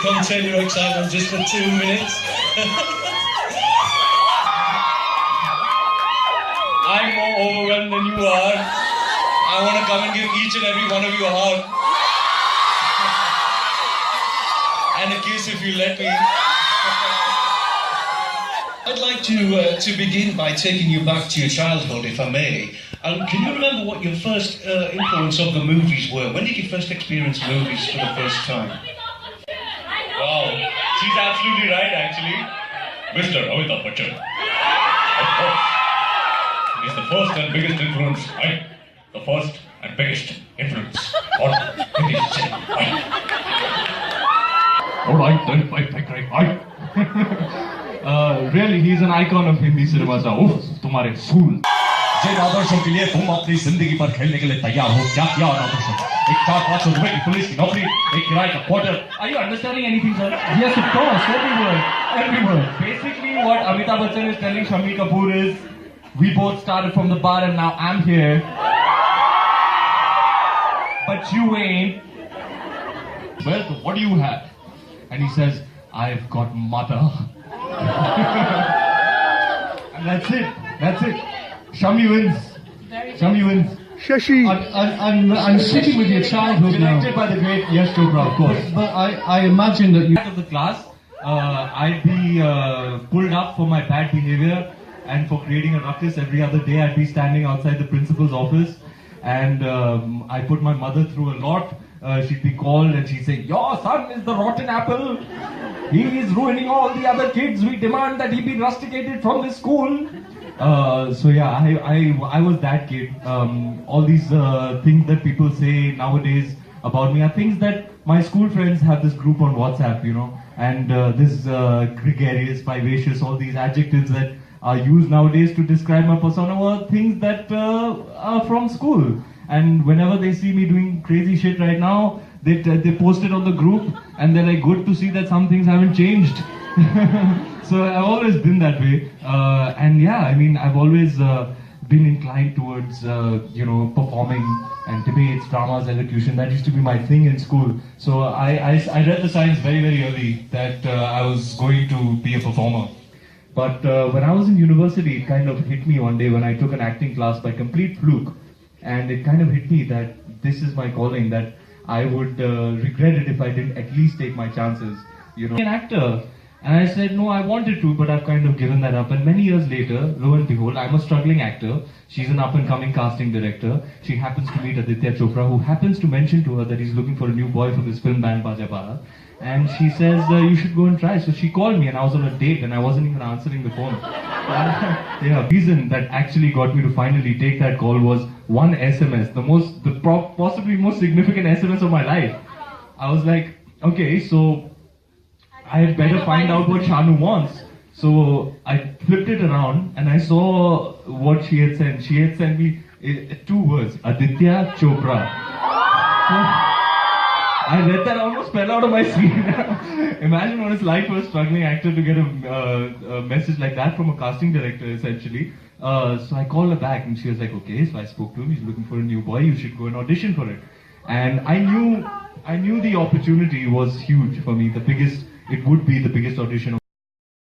Contain your excitement just for 2 minutes. I'm more overwhelmed than you are. I want to come and give each and every one of you a hug. And a kiss if you let me. I'd like to begin by taking you back to your childhood, if I may. Can you remember what your first influence of the movies were? When did you first experience movies for the first time? Wow, she's absolutely right, actually. Mr. Amitabh Bachchan. Of course. He is the first and biggest influence. Right? The first and biggest influence on Hindi cinema. Right? Alright, then, right. Really, he's an icon of Hindi cinema. Oof, तुम्हारे फूल. जिन आदर्शों के लिए तुम अपनी जिंदगी पर खेलने के लिए तैयार हो, क्या क्या आदर्श? एक 400-500 रुपए की पुलिस की नौकरी, एक किराए का quarter. Are you understanding anything, sir? Yes, of course, every word. Basically, what Amitabh Bachchan is telling Shammi Kapoor is, we both started from the bar and now I'm here. But you ain't. Well, so what do you have? And he says, I've got mother. And that's it. Shami wins. Shashi, I'm sitting with your childhood now. Directed by the great Yash Chopra, of course. But I imagine that you... Out of the class, I'd be pulled up for my bad behavior and for creating a ruckus. Every other day I'd be standing outside the principal's office, and I put my mother through a lot. She'd be called and she'd say, your son is the rotten apple. He is ruining all the other kids. We demand that he be rusticated from this school. So yeah, I was that kid. All these things that people say nowadays about me are things that my school friends have this group on WhatsApp, you know, and this gregarious, vivacious, all these adjectives that are used nowadays to describe my persona were things that are from school. And whenever they see me doing crazy shit right now, they post it on the group, and they're like, good to see that some things haven't changed. So I've always been that way, and yeah, I mean, I've always been inclined towards, performing and debates, dramas, elocution. That used to be my thing in school. So I read the signs very, very early that I was going to be a performer. But when I was in university, it kind of hit me one day when I took an acting class by complete fluke. And it kind of hit me that this is my calling, that I would regret it if I didn't at least take my chances, you know. An actor. And I said, no, I wanted to, but I've kind of given that up. And many years later, lo and behold, I'm a struggling actor. She's an up-and-coming casting director. She happens to meet Aditya Chopra, who happens to mention to her that he's looking for a new boy for this film band, Baja Bara. And she says, you should go and try. So she called me, and I was on a date, and I wasn't even answering the phone. The reason that actually got me to finally take that call was one SMS, possibly most significant SMS of my life. I was like, okay, so I had better find out what Shanu wants. So I flipped it around and I saw what she had sent. She had sent me 2 words, Aditya Chopra. So I read that, almost fell out of my seat. Imagine what it's like for a struggling actor to get a message like that from a casting director, essentially. So I called her back and she was like, okay, so I spoke to him, he's looking for a new boy, you should go and audition for it. And I knew the opportunity was huge for me, it would be the biggest audition of